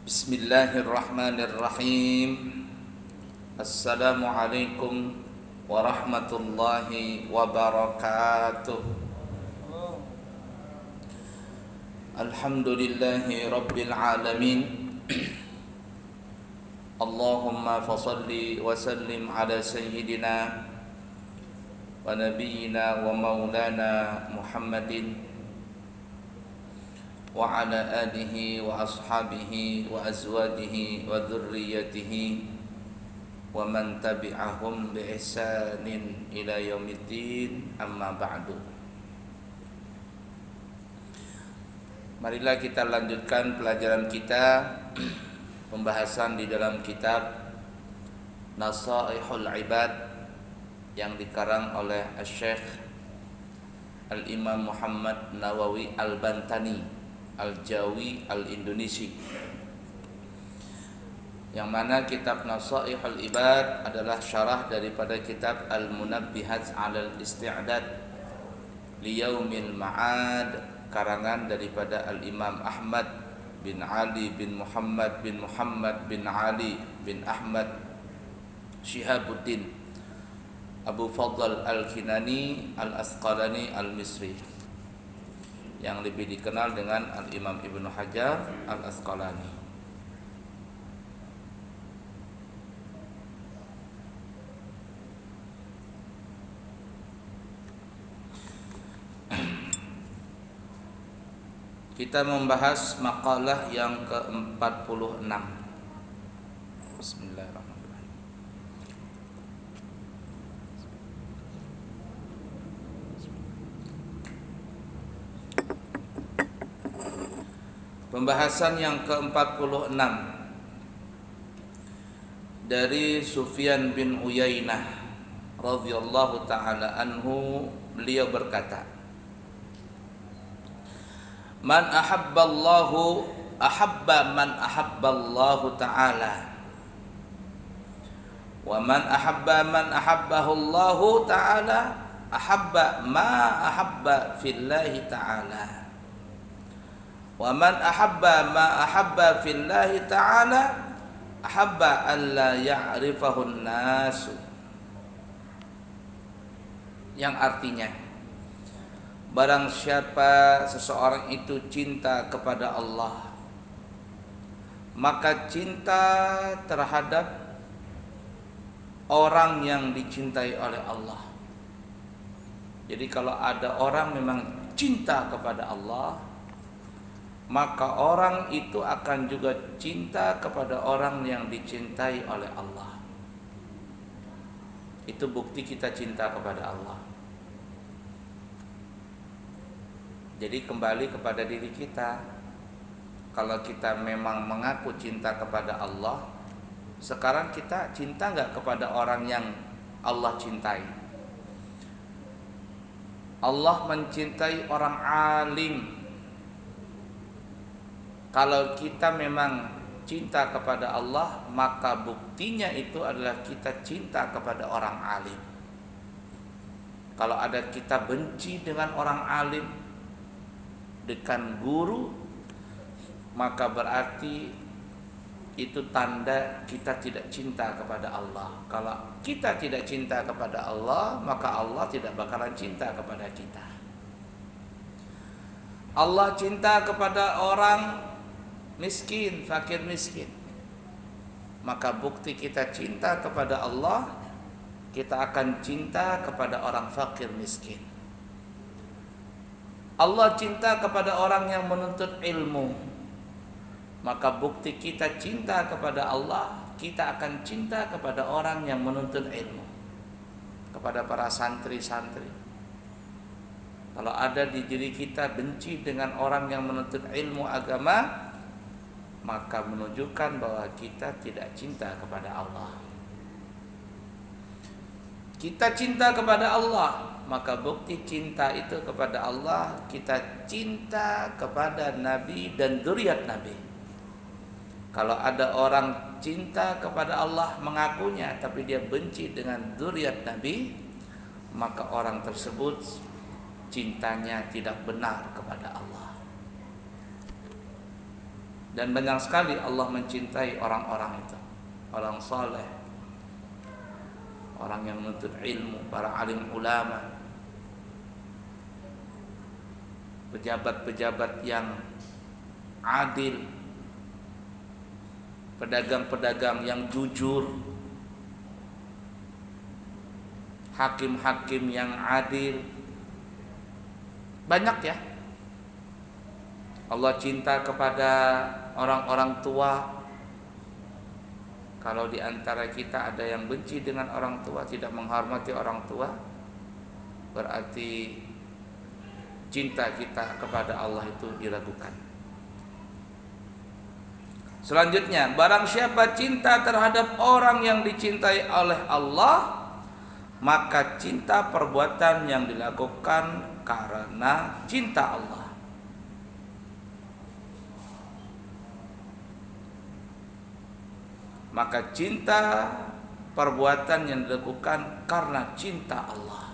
Bismillahirrahmanirrahim. Assalamualaikum warahmatullahi wabarakatuh. Alhamdulillahi rabbil alamin. Allahumma fasalli wa sallim ala sayyidina wa nabiyyina wa maulana Muhammadin wa ala alihi wa ashabihi wa azwajihi wa dhurriyyatihi wa man tabi'ahum bi ihsanin ila yaumiddin, amma ba'du. Marilah kita lanjutkan pelajaran kita, pembahasan di dalam kitab Nasaihul Ibad yang dikarang oleh Syekh Al-Imam Muhammad Nawawi Al-Bantani Al-Jawi Al-Indonesi, yang mana kitab Nasaihul Ibad adalah syarah daripada kitab Al-Munabbihat 'alal Isti'dad Liyaumil Ma'ad, karangan daripada Al-Imam Ahmad bin Ali bin Muhammad bin Muhammad bin Ali bin Ahmad Syihabuddin Abu Fadl Al-Kinani Al-Asqalani Al-Misri, yang lebih dikenal dengan Al-Imam Ibnu Hajar Al-Asqalani. Kita membahas makalah yang ke-46. Bismillahirrahmanirrahim. Pembahasan yang ke-46 dari Sufyan bin Uyainah radhiyallahu ta'ala anhu. Beliau berkata, Man ahabballahu ahabba man ahabballahu ta'ala, wa man ahabbahu ta'ala ahabba ma ahabba fillahi ta'ala, wa man ahabba ma ahabba fillahi ta'ala ahabba an la ya'rifahun nasu. Yang artinya, barang siapa seseorang itu cinta kepada Allah, maka cinta terhadap orang yang dicintai oleh Allah. Jadi kalau ada orang memang cinta kepada Allah, maka orang itu akan juga cinta kepada orang yang dicintai oleh Allah. Itu bukti kita cinta kepada Allah. Jadi kembali kepada diri kita. Kalau kita memang mengaku cinta kepada Allah, sekarang kita cinta nggak kepada orang yang Allah cintai? Allah mencintai orang alim. Kalau kita memang cinta kepada Allah, maka buktinya itu adalah kita cinta kepada orang alim. Kalau ada kita benci dengan orang alim, dengan guru, maka berarti itu tanda kita tidak cinta kepada Allah. Kalau kita tidak cinta kepada Allah, maka Allah tidak bakalan cinta kepada kita. Allah cinta kepada orang miskin, fakir miskin, maka bukti kita cinta kepada Allah, kita akan cinta kepada orang fakir miskin. Allah cinta kepada orang yang menuntut ilmu, maka bukti kita cinta kepada Allah, kita akan cinta kepada orang yang menuntut ilmu. Kepada para santri-santri, kalau ada di diri kita benci dengan orang yang menuntut ilmu agama, maka menunjukkan bahwa kita tidak cinta kepada Allah. Kita cinta kepada Allah, maka bukti cinta itu kepada Allah, kita cinta kepada Nabi dan dzurriyyat Nabi. Kalau ada orang cinta kepada Allah mengakunya, tapi dia benci dengan dzurriyyat Nabi, maka orang tersebut cintanya tidak benar kepada Allah. Dan banyak sekali Allah mencintai orang-orang itu, orang saleh, orang yang menuntut ilmu, para alim ulama, pejabat-pejabat yang adil, pedagang-pedagang yang jujur, hakim-hakim yang adil. Banyak ya. Allah cinta kepada orang-orang tua. Kalau di antara kita ada yang benci dengan orang tua, tidak menghormati orang tua, berarti cinta kita kepada Allah itu diragukan. Selanjutnya, barang siapa cinta terhadap orang yang dicintai oleh Allah, maka cinta perbuatan yang dilakukan karena cinta Allah. Maka cinta perbuatan yang dilakukan karena cinta Allah.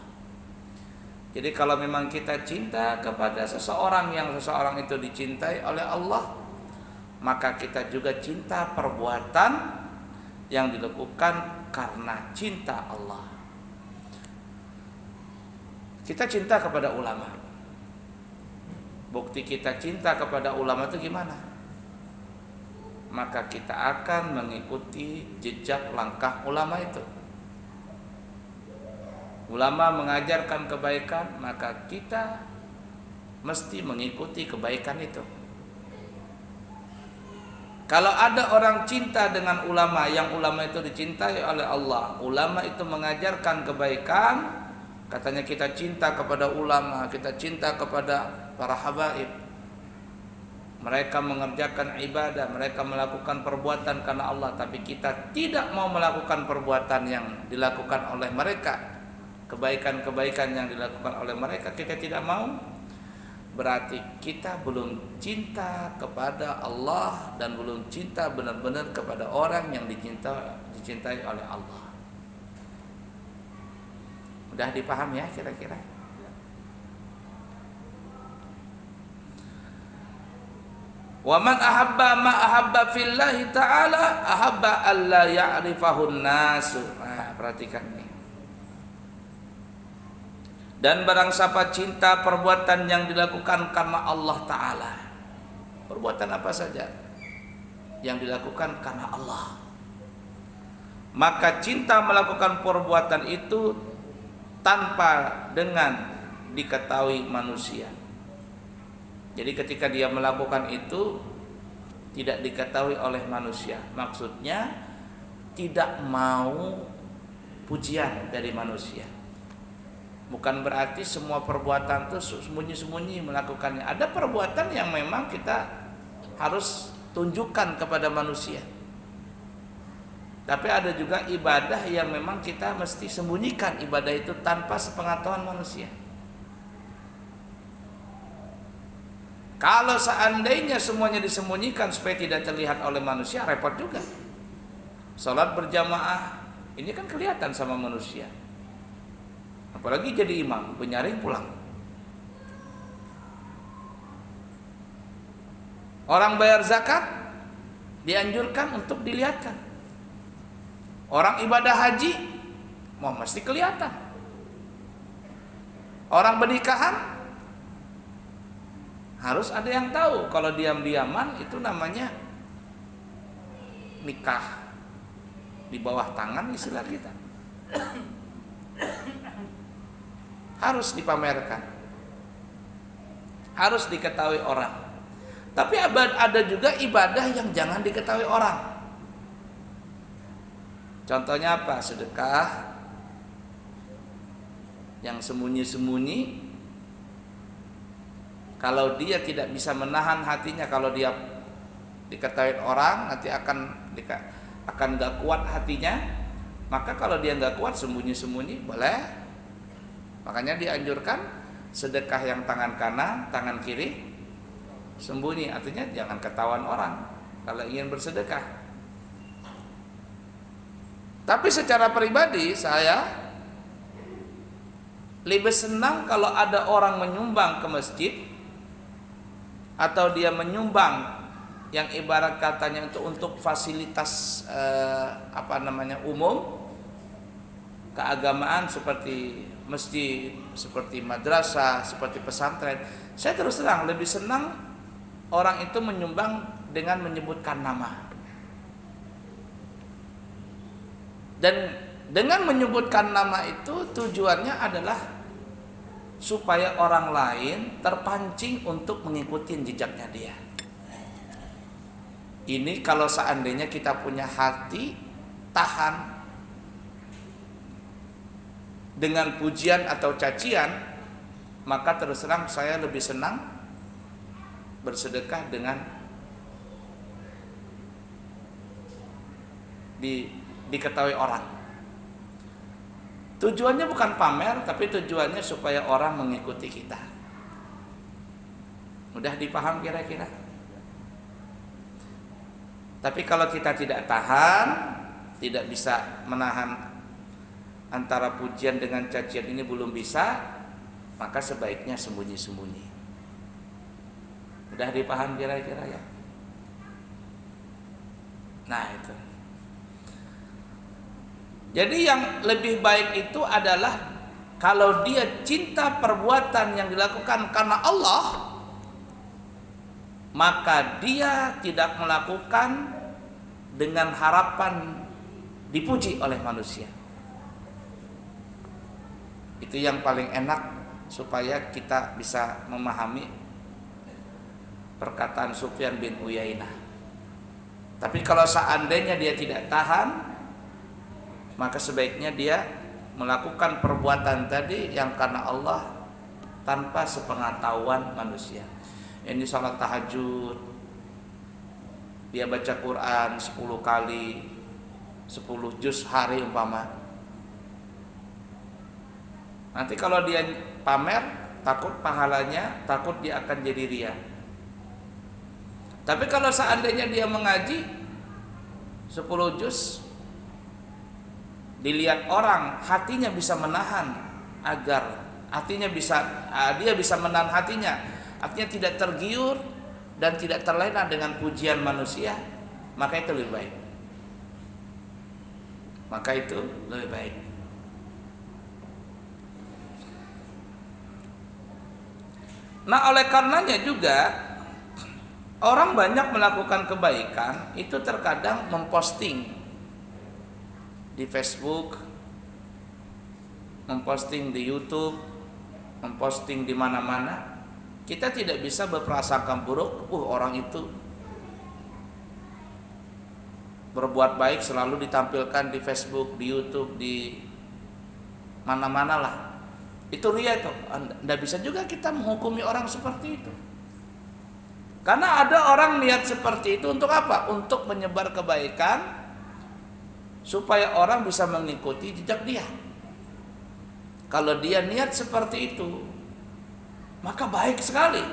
Jadi kalau memang kita cinta kepada seseorang yang seseorang itu dicintai oleh Allah, maka kita juga cinta perbuatan yang dilakukan karena cinta Allah. Kita cinta kepada ulama. Bukti kita cinta kepada ulama itu gimana? Maka kita akan mengikuti jejak langkah ulama itu. Ulama mengajarkan kebaikan, maka kita mesti mengikuti kebaikan itu. Kalau ada orang cinta dengan ulama, yang ulama itu dicintai oleh Allah, ulama itu mengajarkan kebaikan, katanya kita cinta kepada ulama, kita cinta kepada para habaib. Mereka mengerjakan ibadah, mereka melakukan perbuatan karena Allah, tapi kita tidak mau melakukan perbuatan yang dilakukan oleh mereka, kebaikan-kebaikan yang dilakukan oleh mereka kita tidak mau. Berarti kita belum cinta kepada Allah dan belum cinta benar-benar kepada orang yang dicintai oleh Allah. Udah dipaham ya kira-kira? Wa man ahabba ma ahabba fillahi ta'ala ahabba alla ya'rifahun nasu. Nah, perhatikan nih. Dan barang siapa cinta perbuatan yang dilakukan karena Allah Ta'ala, perbuatan apa saja yang dilakukan karena Allah, maka cinta melakukan perbuatan itu tanpa dengan diketahui manusia. Jadi ketika dia melakukan itu tidak diketahui oleh manusia, maksudnya tidak mau pujian dari manusia. Bukan berarti semua perbuatan itu sembunyi-sembunyi melakukannya. Ada perbuatan yang memang kita harus tunjukkan kepada manusia. Tapi ada juga ibadah yang memang kita mesti sembunyikan ibadah itu tanpa sepengetahuan manusia. Kalau seandainya semuanya disembunyikan supaya tidak terlihat oleh manusia, repot juga. Salat berjamaah ini kan kelihatan sama manusia. Apalagi jadi imam, penyaring pulang. Orang bayar zakat dianjurkan untuk dilihatkan. Orang ibadah haji mau mesti kelihatan. Orang bernikahan harus ada yang tahu. Kalau diam-diaman itu namanya nikah di bawah tangan istilah kita. Harus dipamerkan, harus diketahui orang. Tapi ada juga ibadah yang jangan diketahui orang. Contohnya apa? Sedekah yang sembunyi-sembunyi. Kalau dia tidak bisa menahan hatinya, kalau dia diketahui orang nanti akan gak kuat hatinya, maka kalau dia gak kuat sembunyi-sembunyi boleh. Makanya dianjurkan sedekah yang tangan kanan, tangan kiri sembunyi, artinya jangan ketahuan orang kalau ingin bersedekah. Tapi secara pribadi saya lebih senang kalau ada orang menyumbang ke masjid atau dia menyumbang yang ibarat katanya untuk fasilitas umum keagamaan seperti masjid, seperti madrasah, seperti pesantren, saya terus terang lebih senang orang itu menyumbang dengan menyebutkan nama. Dan dengan menyebutkan nama itu tujuannya adalah supaya orang lain terpancing untuk mengikuti jejaknya dia. Ini kalau seandainya kita punya hati tahan dengan pujian atau cacian, maka terus terang saya lebih senang bersedekah dengan diketahui orang. Tujuannya bukan pamer, tapi tujuannya supaya orang mengikuti kita. Mudah dipaham kira-kira? Tapi kalau kita tidak tahan, tidak bisa menahan antara pujian dengan cacian ini belum bisa, maka sebaiknya sembunyi-sembunyi. Mudah dipaham kira-kira ya? Nah itu. Jadi yang lebih baik itu adalah kalau dia cinta perbuatan yang dilakukan karena Allah, maka dia tidak melakukan dengan harapan dipuji oleh manusia. Itu yang paling enak supaya kita bisa memahami perkataan Sufyan bin Uyainah. Tapi kalau seandainya dia tidak tahan, maka sebaiknya dia melakukan perbuatan tadi yang karena Allah tanpa sepengetahuan manusia. Ini salat tahajud, dia baca Quran 10 kali 10 juz hari umpama. Nanti kalau dia pamer, takut pahalanya, takut dia akan jadi ria. Tapi kalau seandainya dia mengaji 10 juz, dilihat orang, hatinya bisa menahan agar hatinya dia bisa menahan hatinya, artinya tidak tergiur dan tidak terlena dengan pujian manusia, maka itu lebih baik. Maka itu lebih baik. Nah, oleh karenanya juga orang banyak melakukan kebaikan itu terkadang memposting di Facebook, memposting di YouTube, memposting di mana-mana. Kita tidak bisa berprasangka buruk, orang itu berbuat baik selalu ditampilkan di Facebook, di YouTube, di mana-mana lah. Itu ria itu. Tidak bisa juga kita menghukumi orang seperti itu. Karena ada orang niat seperti itu untuk apa? Untuk menyebar kebaikan supaya orang bisa mengikuti jejak dia. Kalau dia niat seperti itu, maka baik sekali.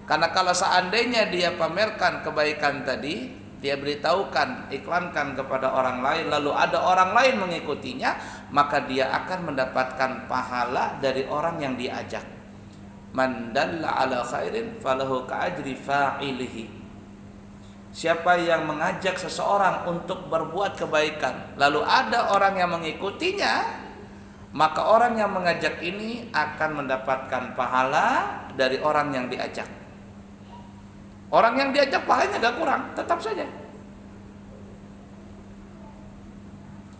Karena kalau seandainya dia pamerkan kebaikan tadi, dia beritahukan, iklankan kepada orang lain, lalu ada orang lain mengikutinya, maka dia akan mendapatkan pahala dari orang yang diajak. Man dalla ala khairin falahu ka'ajri fa'ilihi. Siapa yang mengajak seseorang untuk berbuat kebaikan, lalu ada orang yang mengikutinya, maka orang yang mengajak ini akan mendapatkan pahala dari orang yang diajak. Orang yang diajak pahalanya gak kurang, tetap saja.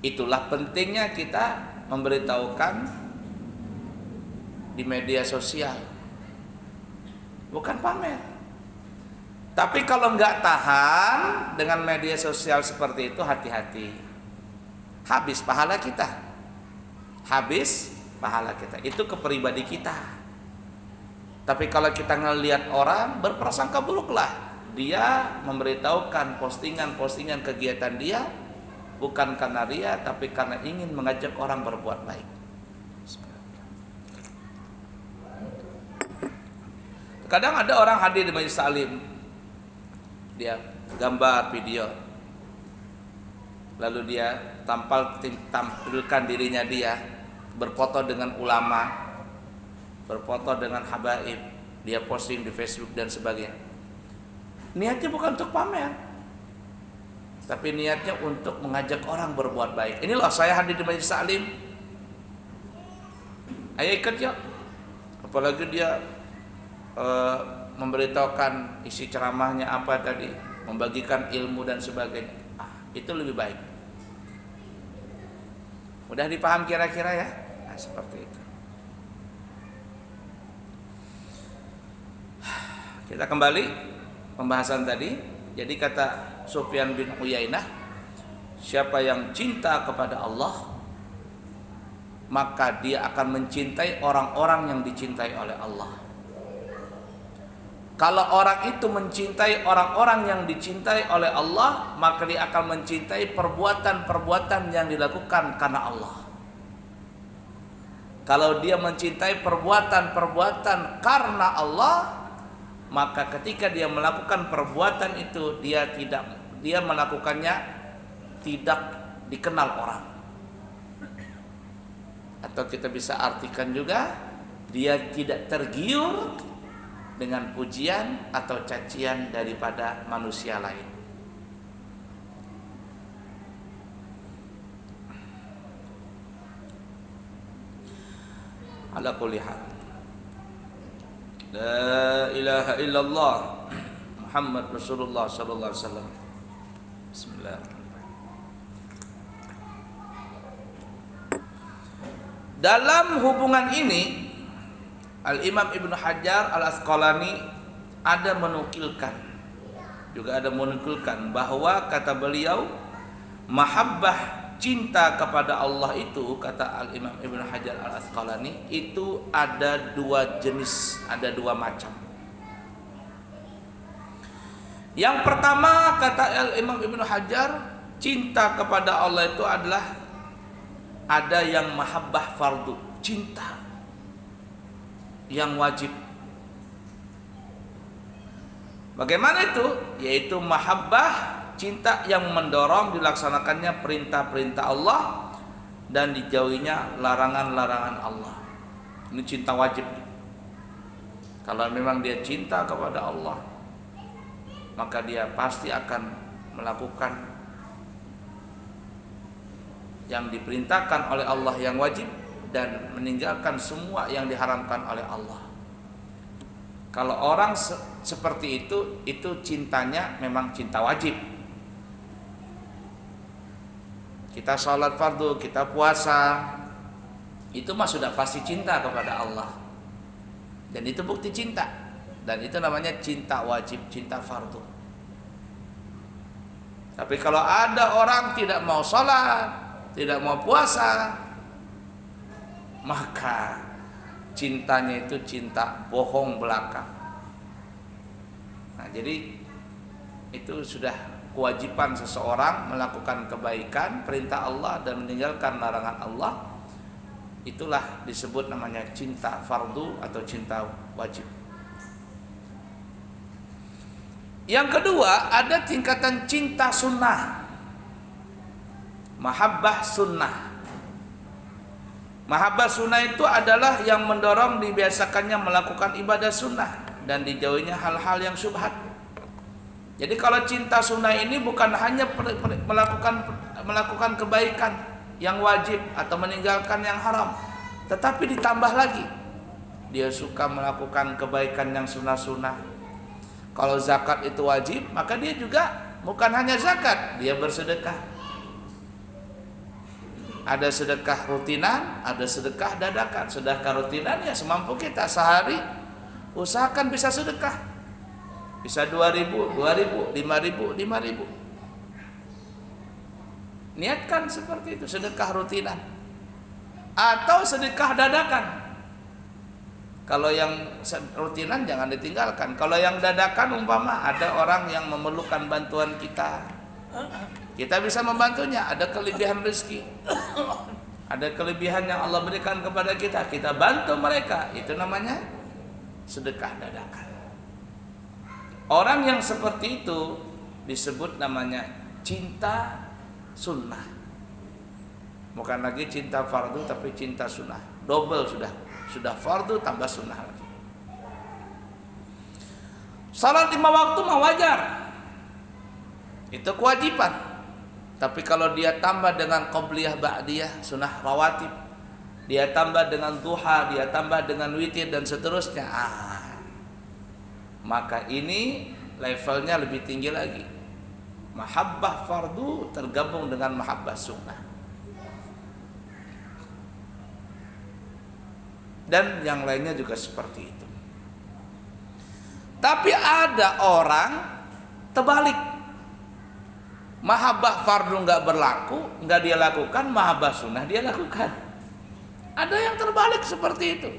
Itulah pentingnya kita memberitahukan di media sosial, bukan pamer. Tapi kalau nggak tahan dengan media sosial seperti itu, hati-hati, habis pahala kita, habis pahala kita. Itu kepribadi kita. Tapi kalau kita ngelihat orang, berprasangka buruklah, dia memberitahukan postingan-postingan kegiatan dia bukan karena ria, tapi karena ingin mengajak orang berbuat baik. Kadang ada orang hadir di majelis taklim, dia gambar video, lalu dia tampilkan dirinya, dia berfoto dengan ulama, berfoto dengan habaib, dia posting di Facebook dan sebagainya. Niatnya bukan untuk pamer, tapi niatnya untuk mengajak orang berbuat baik. Ini loh, saya hadir di majelis taklim, ayo ikut yuk. Apalagi dia memberitahukan isi ceramahnya apa tadi, membagikan ilmu dan sebagainya. Itu lebih baik. Mudah dipaham kira-kira ya? Nah, seperti itu. Kita kembali pembahasan tadi. Jadi kata Sufyan bin Uyainah, siapa yang cinta kepada Allah, maka dia akan mencintai orang-orang yang dicintai oleh Allah. Kalau orang itu mencintai orang-orang yang dicintai oleh Allah, maka dia akan mencintai perbuatan-perbuatan yang dilakukan karena Allah. Kalau dia mencintai perbuatan-perbuatan karena Allah, maka ketika dia melakukan perbuatan itu, dia melakukannya tidak dikenal orang. Atau kita bisa artikan juga, dia tidak tergiur dengan pujian atau cacian daripada manusia lain. Ala kulli hal, la ilaha illallah Muhammad Rasulullah sallallahu alaihi wasallam. Bismillahirrahmanirrahim. Dalam hubungan ini, Al-Imam Ibnu Hajar Al-Asqalani ada menukilkan bahwa kata beliau, mahabbah, cinta kepada Allah itu, kata Al-Imam Ibnu Hajar Al-Asqalani, itu ada dua jenis, ada dua macam. Yang pertama, kata Al-Imam Ibnu Hajar, cinta kepada Allah itu adalah ada yang mahabbah fardu, cinta yang wajib. Bagaimana itu? Yaitu mahabbah, cinta yang mendorong dilaksanakannya perintah-perintah Allah dan dijauhinya larangan-larangan Allah. Ini cinta wajib. Kalau memang dia cinta kepada Allah, maka dia pasti akan melakukan yang diperintahkan oleh Allah yang wajib dan meninggalkan semua yang diharamkan oleh Allah. Kalau orang seperti itu cintanya memang cinta wajib. Kita sholat fardu, kita puasa, itu mah sudah pasti cinta kepada Allah. Dan itu bukti cinta. Dan itu namanya cinta wajib, cinta fardu. Tapi kalau ada orang tidak mau sholat, tidak mau puasa, maka cintanya itu cinta bohong belaka. Nah, jadi itu sudah kewajiban seseorang melakukan kebaikan, perintah Allah dan meninggalkan larangan Allah. Itulah disebut namanya cinta fardu atau cinta wajib. Yang kedua, ada tingkatan cinta sunnah, mahabbah sunnah. Mahabbah sunnah itu adalah yang mendorong dibiasakannya melakukan ibadah sunnah dan dijauhinya hal-hal yang syubhat. Jadi kalau cinta sunnah ini bukan hanya melakukan kebaikan yang wajib atau meninggalkan yang haram, tetapi ditambah lagi dia suka melakukan kebaikan yang sunnah-sunnah. Kalau zakat itu wajib, maka dia juga bukan hanya zakat, dia bersedekah. Ada sedekah rutinan, ada sedekah dadakan. Sedekah rutinan ya semampu kita, sehari usahakan bisa sedekah. Bisa 2.000, 2.000, 5.000, 5.000. Niatkan seperti itu, sedekah rutinan. Atau sedekah dadakan. Kalau yang rutinan jangan ditinggalkan. Kalau yang dadakan, umpama ada orang yang memerlukan bantuan kita, kita bisa membantunya. Ada kelebihan rezeki, ada kelebihan yang Allah berikan kepada kita, kita bantu mereka. Itu namanya sedekah dadakan. Orang yang seperti itu disebut namanya cinta sunnah. Bukan lagi cinta fardu, tapi cinta sunnah. Double sudah fardu tambah sunnah lagi. Salat 5 waktu mah wajar, itu kewajiban. Tapi kalau dia tambah dengan qobliyah ba'diyah, sunnah rawatib, dia tambah dengan duha, dia tambah dengan witir dan seterusnya, maka ini levelnya lebih tinggi lagi. Mahabbah fardu tergabung dengan mahabbah sunnah. Dan yang lainnya juga seperti itu. Tapi ada orang terbalik. Mahabbah fardu nggak berlaku, nggak dia lakukan, mahabbah sunnah dia lakukan. Ada yang terbalik seperti itu.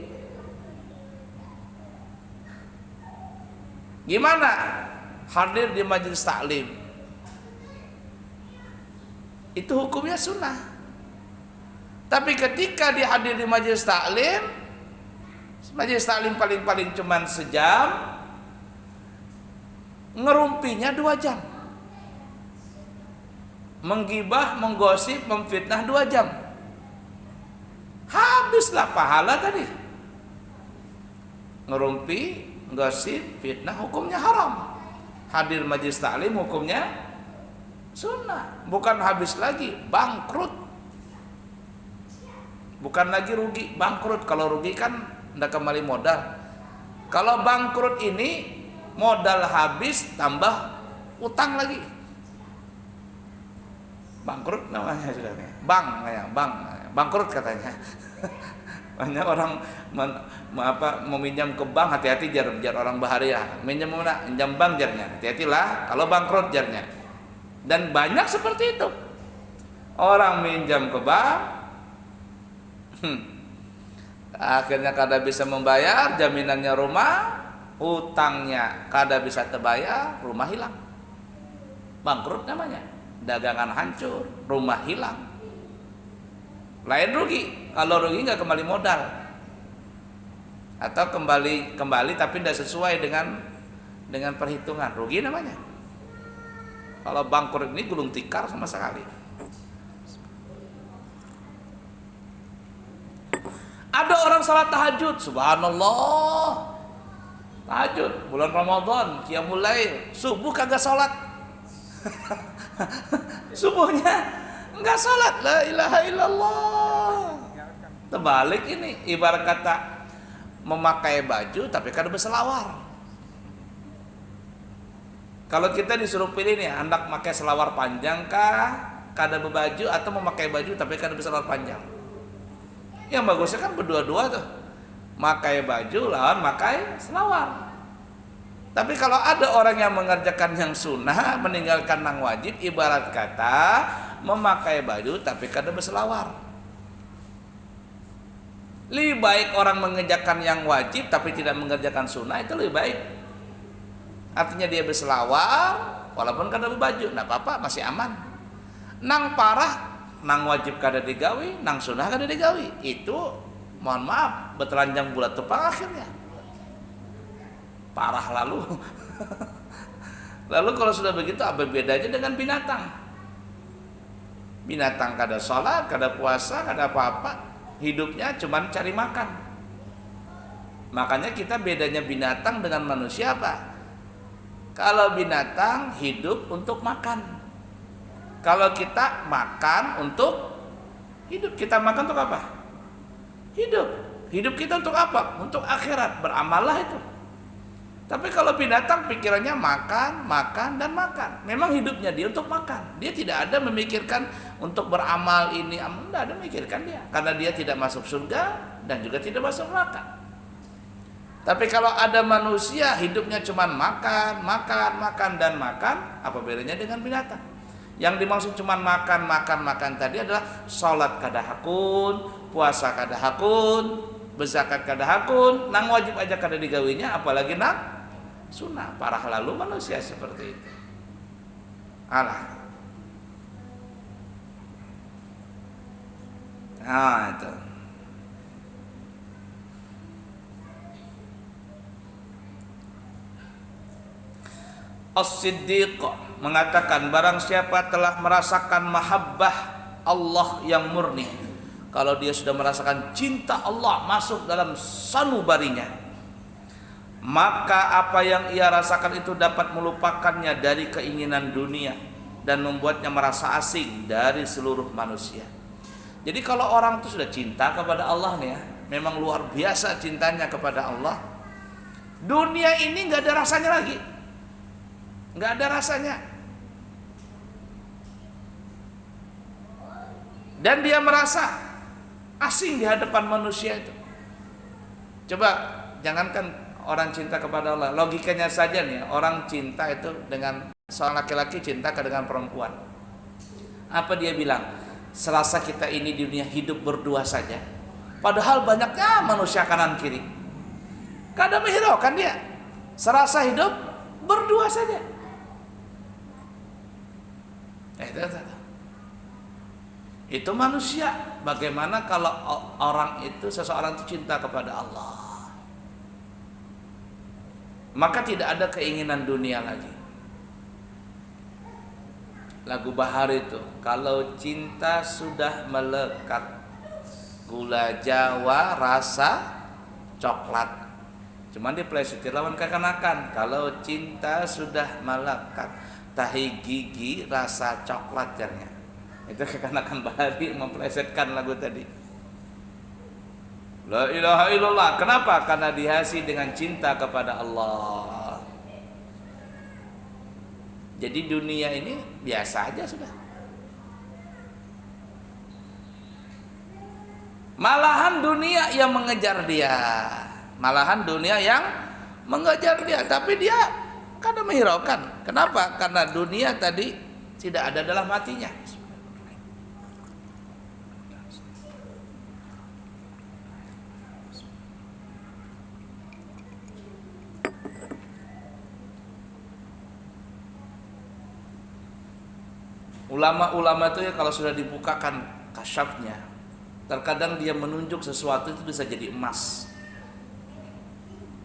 Gimana? Hadir di majelis taklim, itu hukumnya sunnah. Tapi ketika dihadir di majelis taklim paling cuman sejam, ngerumpinya 2 jam, menggibah, menggosip, memfitnah 2 jam, habislah pahala tadi. Ngerumpi, gosip, fitnah hukumnya haram. Hadir majelis taklim hukumnya sunnah. Bukan habis lagi, bangkrut. Bukan lagi rugi, bangkrut. Kalau rugi kan tidak kembali modal. Kalau bangkrut ini modal habis tambah utang lagi. Bangkrut namanya saudara. Bangkrut katanya. Banyak orang meminjam ke bank, hati-hati jar orang bahaya. Minjam mana? Minjam bank jarnya. Hati-hatilah kalau bangkrut jarnya. Dan banyak seperti itu. Orang minjam ke bank, akhirnya kada bisa membayar, jaminannya rumah, utangnya kada bisa terbayar, rumah hilang. Bangkrut namanya. Dagangan hancur, rumah hilang. Lain rugi. Kalau rugi nggak kembali modal, atau kembali tapi tidak sesuai dengan perhitungan, rugi namanya. Kalau bangkrut ini gulung tikar sama sekali. Ada orang salat tahajud, subhanallah, tahajud bulan Ramadan, qiyamul lail, subuh kagak salat. Subuhnya enggak salat, la ilaha illallah. Terbalik ini, ibarat kata memakai baju tapi kada berselawar. Kalau kita disuruh pilih nih, anak pakai selawar panjang kah, kada berbaju, atau memakai baju tapi kada berselawar panjang. Yang bagusnya kan berdua-dua tuh, pakai baju lawan pakai selawar. Tapi kalau ada orang yang mengerjakan yang sunnah, meninggalkan yang wajib, ibarat kata memakai baju tapi kada berselawar. Lebih baik orang mengerjakan yang wajib tapi tidak mengerjakan sunnah, itu lebih baik. Artinya dia berselawar walaupun kada berbaju, tidak apa-apa, masih aman. Nang parah, nang wajib kada digawi, nang sunnah kada digawi, itu mohon maaf bertelanjang bulat tepang akhirnya. Parah lalu. Lalu kalau sudah begitu apa bedanya dengan binatang? Binatang kada sholat, kada puasa, kada apa-apa, hidupnya cuma cari makan. Makanya kita bedanya binatang dengan manusia apa? Kalau binatang hidup untuk makan, kalau kita makan untuk hidup. Kita makan untuk apa? Hidup. Hidup kita untuk apa? Untuk akhirat. Beramallah itu. Tapi kalau binatang pikirannya makan, makan, dan makan. Memang hidupnya dia untuk makan. Dia tidak ada memikirkan untuk beramal ini, tidak ada memikirkan dia. Karena dia tidak masuk surga dan juga tidak masuk neraka. Tapi kalau ada manusia hidupnya cuma makan, makan, makan, dan makan, apa bedanya dengan binatang? Yang dimaksud cuma makan, makan, makan tadi adalah sholat kada hakun, puasa kada hakun, berzakat kada hakun, nang wajib aja kada digawinya, apalagi nang sunnah. Parah lalu manusia seperti itu. Alah. Nah itu. As-Siddiq mengatakan, barang siapa telah merasakan mahabbah Allah yang murni, kalau dia sudah merasakan cinta Allah masuk dalam sanubarinya, maka apa yang ia rasakan itu dapat melupakannya dari keinginan dunia dan membuatnya merasa asing dari seluruh manusia. Jadi kalau orang itu sudah cinta kepada Allah nih ya, memang luar biasa cintanya kepada Allah, dunia ini nggak ada rasanya lagi, nggak ada rasanya, dan dia merasa asing di hadapan manusia itu. Coba jangankan orang cinta kepada Allah, logikanya saja nih, orang cinta itu dengan seorang laki-laki cinta dengan perempuan, apa dia bilang? Selasa kita ini di dunia hidup berdua saja, padahal banyaknya manusia kanan kiri. Kadang menghiraukan dia, serasa hidup berdua saja. Itu manusia. Bagaimana kalau orang itu, seseorang itu cinta kepada Allah, maka tidak ada keinginan dunia lagi. Lagu Bahar itu, kalau cinta sudah melekat, gula Jawa rasa coklat. Cuman diplesetin lawan kekanakan. Kalau cinta sudah melekat, tahi gigi rasa coklat jarnya. Itu kekanakan Bahari memplesetkan lagu tadi. La ilaha illallah. Kenapa? Karena dihiasi dengan cinta kepada Allah. Jadi dunia ini biasa aja sudah. Malahan dunia yang mengejar dia. Malahan dunia yang mengejar dia. Tapi dia kadang menghiraukan. Kenapa? Karena dunia tadi tidak ada dalam hatinya. Ulama-ulama itu ya kalau sudah dibukakan kasyafnya, terkadang dia menunjuk sesuatu itu bisa jadi emas.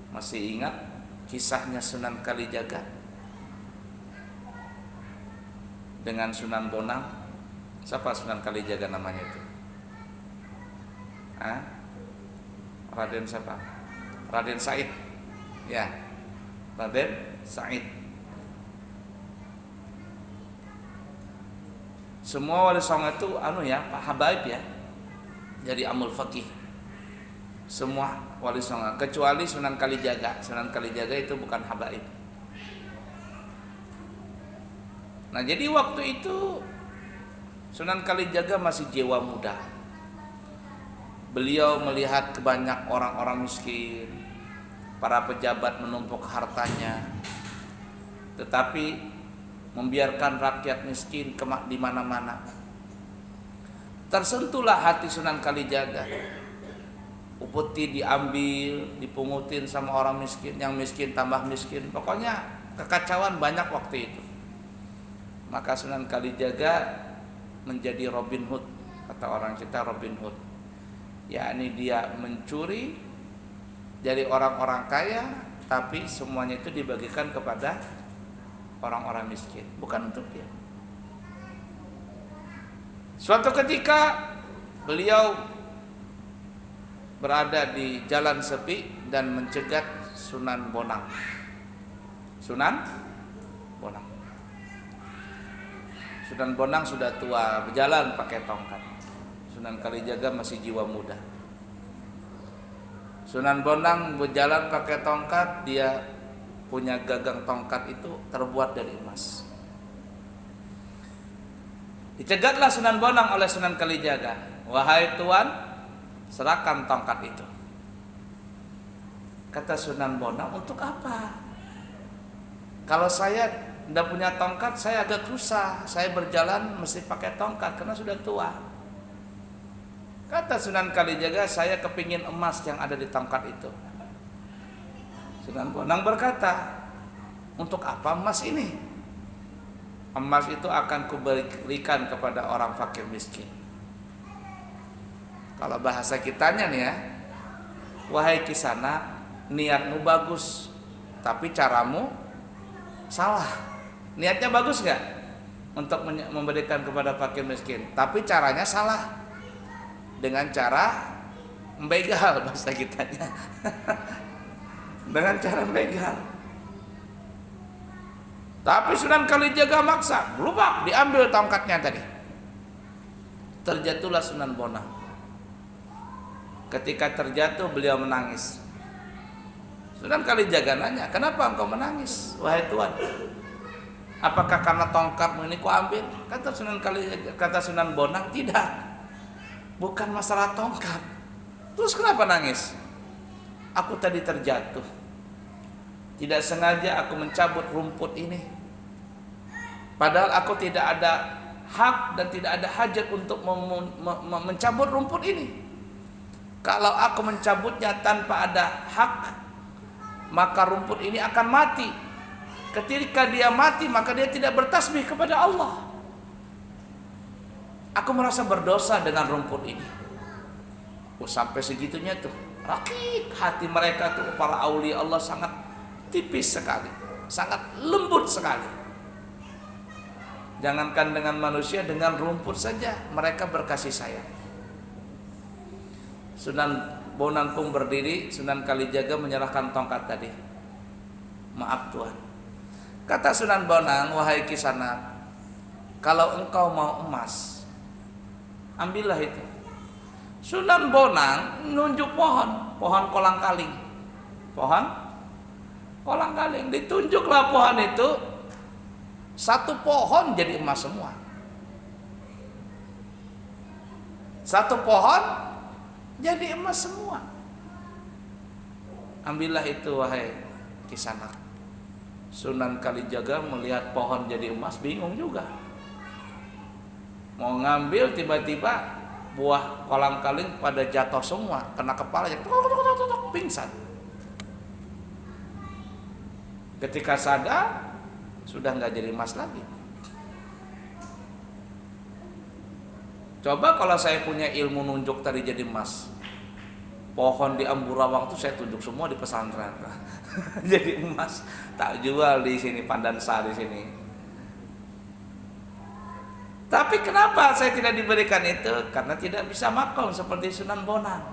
Masih ingat kisahnya Sunan Kalijaga dengan Sunan Bonang? Siapa Sunan Kalijaga namanya itu? Raden siapa? Raden Said. Ya, Raden Said. Semua wali songo itu Pak Habaib ya, jadi amul fakih. Semua wali songo kecuali Sunan Kalijaga. Sunan Kalijaga itu bukan habaib. Nah, jadi waktu itu Sunan Kalijaga masih jiwa muda. Beliau melihat banyak orang-orang miskin, para pejabat menumpuk hartanya, tetapi membiarkan rakyat miskin di mana-mana. Tersentuhlah hati Sunan Kalijaga. Upeti diambil, dipungutin sama orang miskin, yang miskin tambah miskin. Pokoknya kekacauan banyak waktu itu. Maka Sunan Kalijaga menjadi Robin Hood, kata orang kita Robin Hood. Yakni dia mencuri dari orang-orang kaya, tapi semuanya itu dibagikan kepada orang-orang miskin, bukan untuk dia. Suatu ketika beliau berada di jalan sepi dan mencegat Sunan Bonang. Sunan Bonang. Sunan Bonang sudah tua, berjalan pakai tongkat. Sunan Kalijaga masih jiwa muda. Sunan Bonang berjalan pakai tongkat, dia punya gagang tongkat itu terbuat dari emas. Dicegatlah Sunan Bonang oleh Sunan Kalijaga. Wahai Tuan, serahkan tongkat itu. Kata Sunan Bonang, untuk apa? Kalau saya tidak punya tongkat, saya agak susah. Saya berjalan mesti pakai tongkat karena sudah tua. Kata Sunan Kalijaga, saya kepingin emas yang ada di tongkat itu. Sunan Bonang berkata, untuk apa emas ini? Emas itu akan kuberikan kepada orang fakir miskin. Kalau bahasa kitanya nih ya, wahai Kisana, niatmu bagus, tapi caramu salah. Niatnya bagus gak? Untuk memberikan kepada fakir miskin, tapi caranya salah. Dengan cara membegal bahasa kitanya. dengan cara legal. Tapi Sunan Kalijaga maksa, berubah, diambil tongkatnya tadi. Terjatuhlah Sunan Bonang. Ketika terjatuh beliau menangis. Sunan Kalijaga nanya, kenapa engkau menangis, wahai Tuan? Apakah karena tongkatmu ini ku ambil? Kata Sunan Bonang, tidak. Bukan masalah tongkat. Terus kenapa nangis? Aku tadi terjatuh. Tidak sengaja aku mencabut rumput ini. Padahal aku tidak ada hak dan tidak ada hajat untuk mencabut rumput ini. Kalau aku mencabutnya tanpa ada hak, maka rumput ini akan mati. Ketika dia mati, maka dia tidak bertasbih kepada Allah. Aku merasa berdosa dengan rumput ini. Sampai segitunya tuh, rakik hati mereka tuh, para aulia Allah sangat tipis sekali, sangat lembut sekali. Jangankan dengan manusia, dengan rumput saja mereka berkasih sayang. Sunan Bonang pun berdiri, Sunan Kalijaga menyerahkan tongkat tadi. Maaf Tuan. Kata Sunan Bonang, wahai Kisanak, kalau engkau mau emas, ambillah itu. Sunan Bonang nunjuk pohon kolang-kaling. Pohon kolang-kaling, ditunjuklah pohon itu. Satu pohon jadi emas semua. Satu pohon jadi emas semua. Ambillah itu wahai Kisanak. Sunan Kalijaga melihat pohon jadi emas bingung juga. Mau ngambil, tiba-tiba buah kolang-kaling pada jatuh semua, kena kepalanya, pingsan. Ketika sadar, sudah nggak jadi emas lagi. Coba kalau saya punya ilmu nunjuk tadi jadi emas, pohon di Amburawang tuh saya tunjuk semua di pesantren, jadi emas, tak jual di sini Pandansari sini. Tapi kenapa saya tidak diberikan itu? Karena tidak bisa makom seperti Sunan Bonang.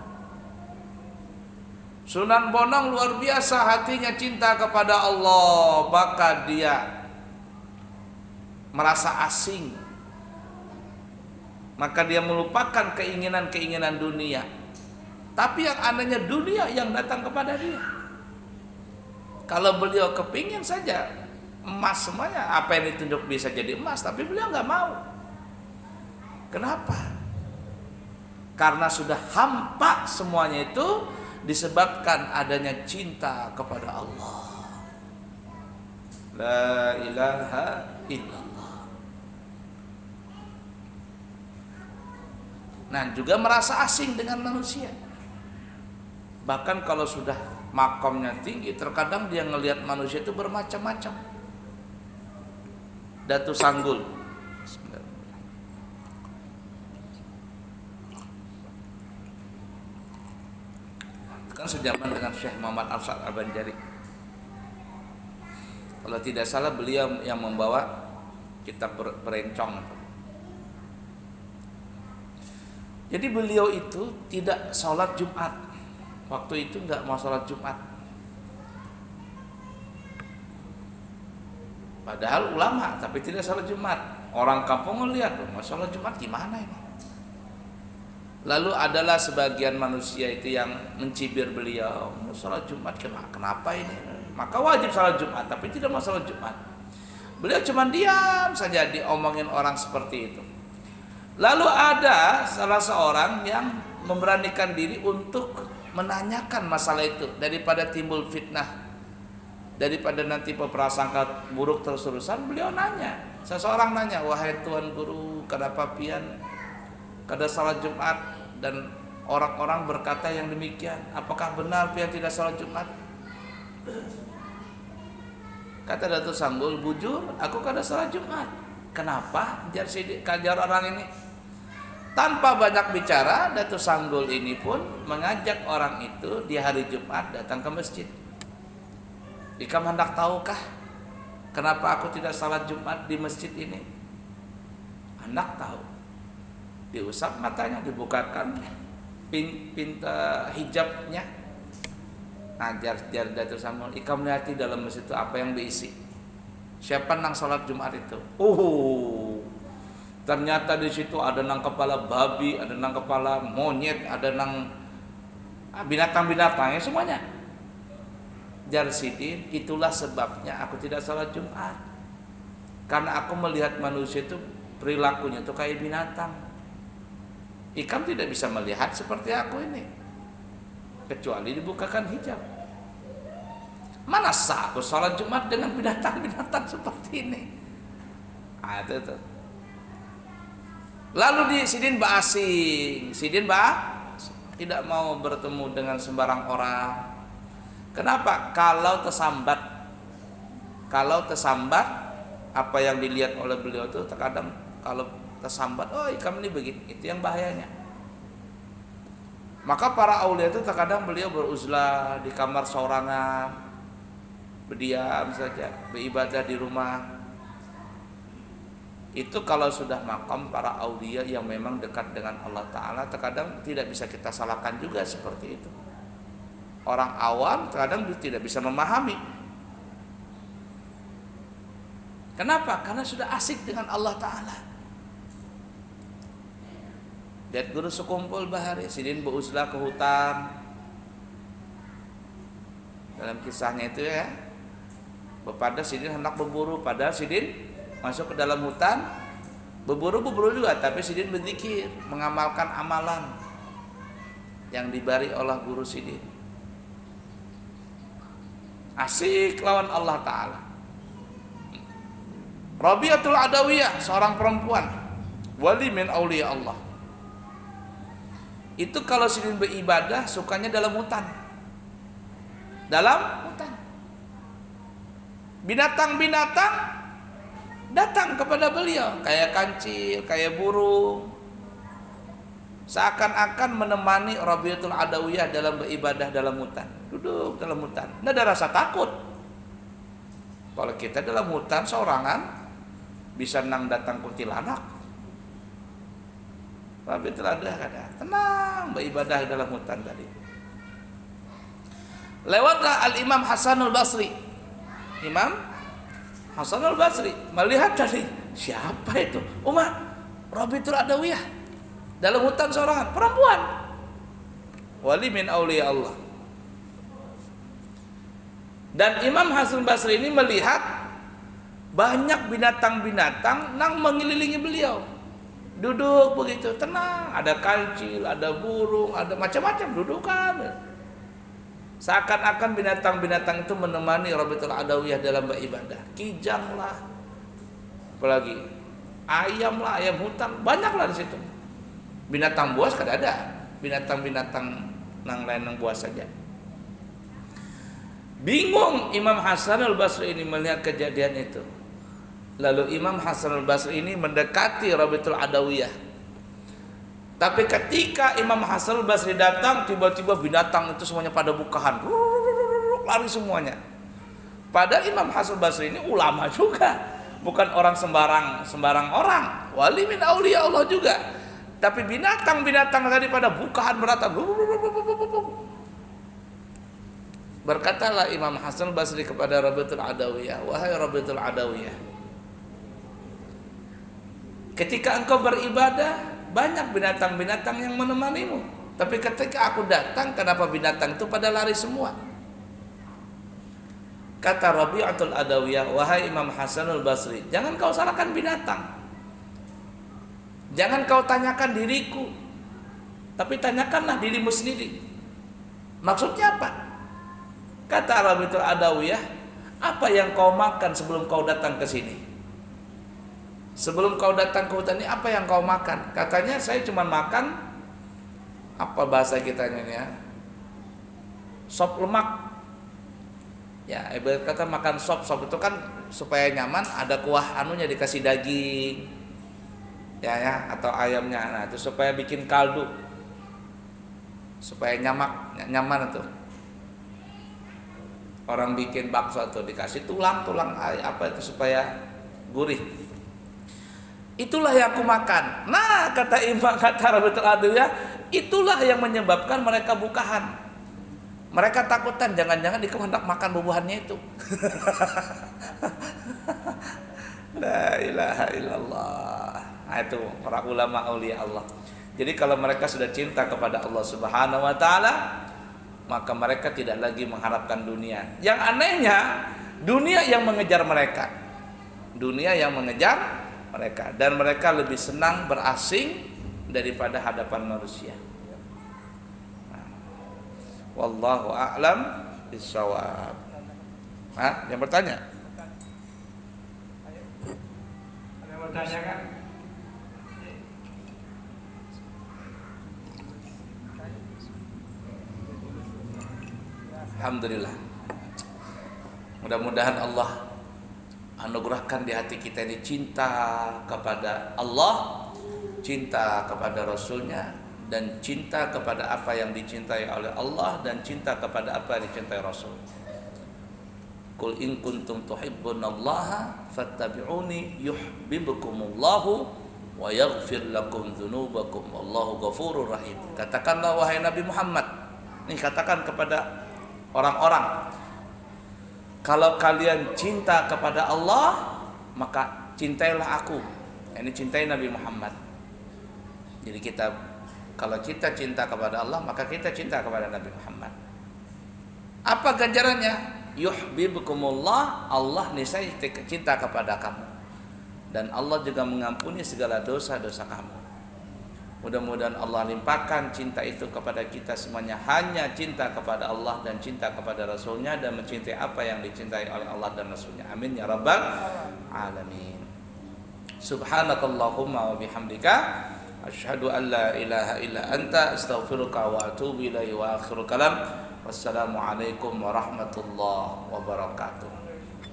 Sunan Bonang luar biasa hatinya cinta kepada Allah, maka dia merasa asing. Maka dia melupakan keinginan-keinginan dunia. Tapi yang anehnya dunia yang datang kepada dia. Kalau beliau kepingin saja emas semuanya, apa yang ditunjuk bisa jadi emas, tapi beliau nggak mau. Kenapa? Karena sudah hampa semuanya itu disebabkan adanya cinta kepada Allah. La ilaha illallah. Nah, juga merasa asing dengan manusia. Bahkan kalau sudah makomnya tinggi, terkadang dia ngelihat manusia itu bermacam-macam. Datu Sanggul, kan sejaman dengan Syekh Muhammad Arsyad Al-Banjari. Kalau tidak salah beliau yang membawa kitab berencong. Jadi beliau itu tidak sholat Jumat. Waktu itu nggak mau sholat Jumat. Padahal ulama, tapi tidak sholat Jumat. Orang kampung ngelihat, mau sholat Jumat gimana ini? Lalu adalah sebagian manusia itu yang mencibir beliau, mau sholat Jumat kenapa ini? Maka wajib sholat Jumat, tapi tidak mau sholat Jumat. Beliau cuma diam saja diomongin orang seperti itu. Lalu ada salah seorang yang memberanikan diri untuk menanyakan masalah itu, daripada timbul fitnah, daripada nanti berprasangka buruk terus-terusan. Beliau nanya, seseorang nanya, wahai Tuan Guru, kenapa pian kada salat Jumat? Dan orang-orang berkata yang demikian, apakah benar pian tidak salat Jumat? Kata Datuk Sanggul, bujur aku kada salat Jumat. Kenapa? Kajar orang ini. Tanpa banyak bicara, Datuk Sanggul ini pun mengajak orang itu di hari Jumat datang ke masjid. Ikam hendak tahukah kenapa aku tidak salat Jumat di masjid ini? Hendak tahu. Diusap matanya, dibukakan pintu hijabnya. ngajar Jardatul Samul, ikam lihat dalam masjid itu apa yang diisi. Siapa nang sholat Jumat itu? Ternyata di situ ada nang kepala babi, ada nang kepala monyet, ada nang binatang-binatangnya semuanya. Jar Sidin, itulah sebabnya aku tidak sholat Jumat. Karena aku melihat manusia itu perilakunya itu kayak binatang. Ikam tidak bisa melihat seperti aku ini, kecuali dibukakan hijab. Mana sah aku sholat Jumat dengan binatang-binatang seperti ini? Ada tuh. Lalu di Sidin asing, Sidin tidak mau bertemu dengan sembarang orang. Kenapa? Kalau tersambat apa yang dilihat oleh beliau itu terkadang kalau tersambat, oh ikam ini begini, itu yang bahayanya. Maka para aulia itu terkadang beliau beruzlah di kamar seorangan, berdiam saja, beribadah di rumah. Itu kalau sudah makam para aulia yang memang dekat dengan Allah Ta'ala, terkadang tidak bisa kita salahkan juga seperti itu. Orang awam terkadang tidak bisa memahami. Kenapa? Karena sudah asik dengan Allah Ta'ala. Lihat guru sekumpul bahari, Sidin beruzlah ke hutan. Dalam kisahnya itu ya, pada Sidin hendak berburu, padahal Sidin masuk ke dalam hutan, berburu juga, tapi Sidin berzikir, mengamalkan amalan yang diberi oleh guru Sidin. Asik lawan Allah Ta'ala. Rabi'atul Adawiyah, seorang perempuan wali min auliya Allah. Itu kalau Sidin beribadah sukanya dalam hutan. Dalam hutan. Binatang-binatang datang kepada beliau, kayak kancil, kayak burung. Seakan-akan menemani Rabi'atul Adawiyah dalam beribadah dalam hutan. Duduk dalam hutan. Tidak ada rasa takut. Kalau kita dalam hutan seorangan, bisa nang datang kuntilanak. Rabi'atul Adawiyah tenang beribadah dalam hutan tadi. Lewatlah Al-Imam Hasanul Basri. Imam Hasanul Basri melihat tadi, siapa itu? Rabi'atul Adawiyah dalam hutan seorangan, perempuan. Wali min auliya Allah. Dan Imam Hasan Basri ini melihat banyak binatang-binatang nang mengelilingi beliau. Duduk begitu tenang, ada kancil, ada burung, ada macam-macam dudukan. Seakan-akan binatang-binatang itu menemani Rabi'atul Adawiyah dalam beribadah. Kijang lah, apalagi ayam lah, ayam hutan, banyaklah di situ. Binatang buas kan ada, binatang-binatang nang lain nang buas saja. Bingung Imam Hasan al-Basri ini melihat kejadian itu. Lalu Imam Hasan al-Basri ini mendekati Rabi'atul Adawiyah. Tapi ketika Imam Hasan al-Basri datang, tiba-tiba binatang itu semuanya pada bukahan, lari semuanya. Padahal Imam Hasan al-Basri ini ulama juga, bukan orang sembarang orang, wali min auliya Allah juga. Tapi binatang-binatang tadi pada bukahan beratap. Berkatalah Imam Hasan Basri kepada Rabi'atul Adawiyah, wahai Rabi'atul Adawiyah, ketika engkau beribadah banyak binatang-binatang yang menemanimu, tapi ketika aku datang, kenapa binatang itu pada lari semua? Kata Rabi'atul Adawiyah, wahai Imam Hasan al-Basri, jangan kau salahkan binatang, jangan kau tanyakan diriku, tapi tanyakanlah dirimu sendiri. Maksudnya apa? Kata Rabi'atul Adawiyah, apa yang kau makan sebelum kau datang ke sini? Sebelum kau datang ke hutan ini, apa yang kau makan? Katanya, saya cuma makan, apa bahasa kitanya ya, sop lemak. Ya, ibarat kata makan sop itu kan supaya nyaman, ada kuah anunya, dikasih daging, ya, atau ayamnya. Nah, itu supaya bikin kaldu, supaya nyaman itu. Orang bikin bakso tuh dikasih tulang apa itu supaya gurih. Itulah yang aku makan. Nah, kata Rabi'atul Adawiyah, itulah yang menyebabkan mereka bukahan. Mereka takutan jangan-jangan di hendak makan bubuhannya itu. La ilaha illallah. Nah, itu para ulama aulia Allah. Jadi kalau mereka sudah cinta kepada Allah Subhanahu wa taala, maka mereka tidak lagi mengharapkan dunia. Yang anehnya, dunia yang mengejar mereka. Dunia yang mengejar mereka, dan mereka lebih senang berasing daripada hadapan manusia. Wallahu a'lam bishawab. Yang bertanya? Ada yang bertanya kan? Alhamdulillah. Mudah-mudahan Allah anugerahkan di hati kita ini cinta kepada Allah, cinta kepada Rasulnya, dan cinta kepada apa yang dicintai oleh Allah, dan cinta kepada apa yang dicintai Rasul. Qul in kuntum tuhibbunallaha fattabi'uni yuhibbukumullahu wa yaghfir lakum dzunubakum wallahu ghafurur rahim. Katakanlah wahai Nabi Muhammad, ini katakan kepada orang-orang, kalau kalian cinta kepada Allah, maka cintailah aku. Ini cintai Nabi Muhammad. Jadi kalau kita cinta kepada Allah, maka kita cinta kepada Nabi Muhammad. Apa ganjarannya? Yuhibbukumullah, Allah niscaya cinta kepada kamu, dan Allah juga mengampuni segala dosa-dosa kamu. Mudah-mudahan Allah limpahkan cinta itu kepada kita semuanya, hanya cinta kepada Allah dan cinta kepada Rasulnya, dan mencintai apa yang dicintai oleh Allah dan Rasulnya. Amin ya rabbal alamin. Subhanakallahumma wa bihamdika asyhadu an la ilaha illa anta astaghfiruka wa atubu ilaihi wa akhiru kalam. Wassalamualaikum warahmatullahi wabarakatuh.